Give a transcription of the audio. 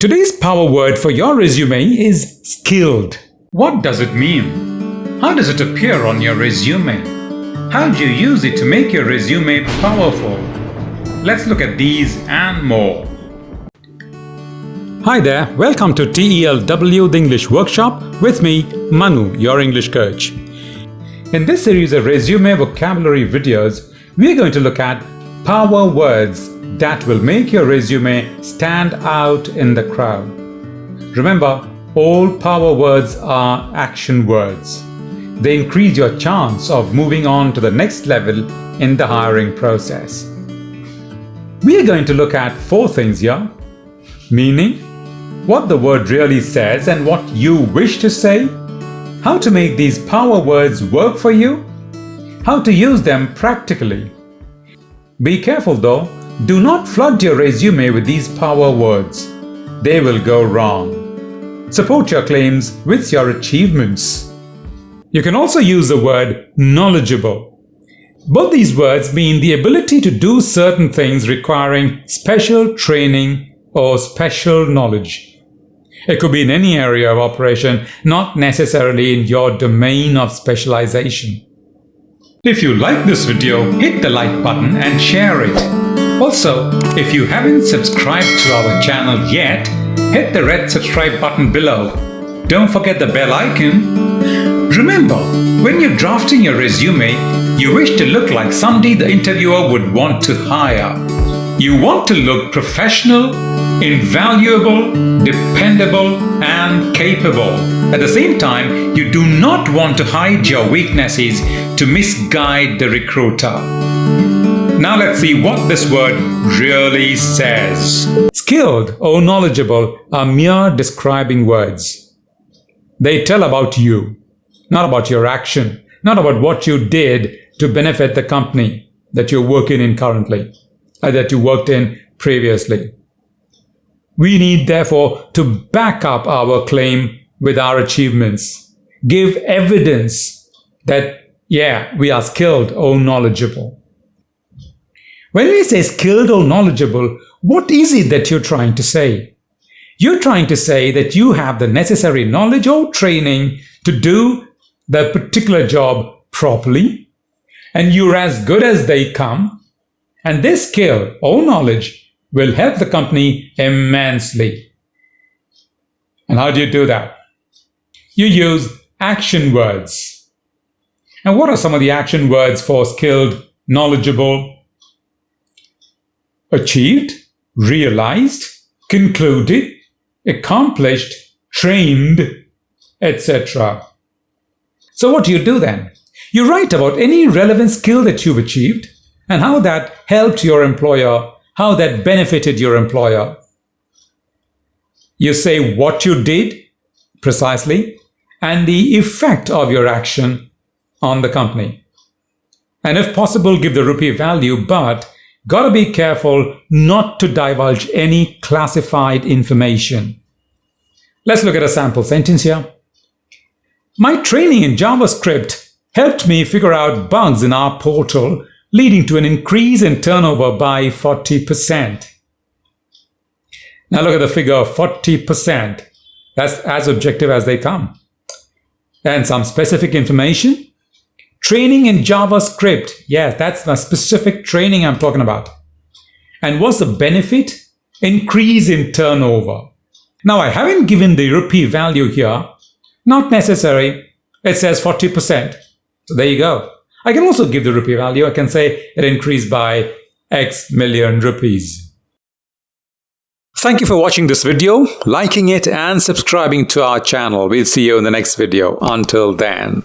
Today's power word for your resume is skilled. What does it mean? How does it appear on your resume? How do you use it to make your resume powerful? Let's look at these and more. Hi there, welcome to TELW the English Workshop with me, Manu, your English coach. In this series of resume vocabulary videos, we are going to look at power words that will make your resume stand out in the crowd. Remember, all power words are action words. They increase your chance of moving on to the next level in the hiring process. We are going to look at 4 things here: meaning, what the word really says and what you wish to say, how to make these power words work for you, how to use them practically. Be careful though, do not flood your resume with these power words. They will go wrong. Support your claims with your achievements. You can also use the word knowledgeable. Both these words mean the ability to do certain things requiring special training or special knowledge. It could be in any area of operation, not necessarily in your domain of specialization. If you like this video, hit the like button and share it. Also, if you haven't subscribed to our channel yet, hit the red subscribe button below. Don't forget the bell icon. Remember, when you're drafting your resume, you wish to look like somebody the interviewer would want to hire. You want to look professional, invaluable, dependable, and capable. At the same time, you do not want to hide your weaknesses to misguide the recruiter. Now let's see what this word really says. Skilled or knowledgeable are mere describing words. They tell about you, not about your action, not about what you did to benefit the company that you're working in currently, or that you worked in previously. We need, therefore, to back up our claim with our achievements. Give evidence that, we are skilled or knowledgeable. When we say skilled or knowledgeable, what is it that you're trying to say? You're trying to say that you have the necessary knowledge or training to do the particular job properly, and you're as good as they come, and this skill or knowledge will help the company immensely. And how do you do that? You use action words. And what are some of the action words for skilled, knowledgeable? Achieved, realized, concluded, accomplished, trained, etc. So what do you do then? You write about any relevant skill that you've achieved and how that helped your employer, how that benefited your employer. You say what you did precisely and the effect of your action on the company. And if possible, give the rupee value, but gotta be careful not to divulge any classified information. Let's look at a sample sentence here. My training in JavaScript helped me figure out bugs in our portal, leading to an increase in turnover by 40%. Now look at the figure of 40%. That's as objective as they come. And some specific information. Training in JavaScript. Yes, that's the specific training I'm talking about. And what's the benefit? Increase in turnover. Now, I haven't given the rupee value here. Not necessary. It says 40%. So there you go. I can also give the rupee value. I can say it increased by X million rupees. Thank you for watching this video, liking it and subscribing to our channel. We'll see you in the next video. Until then.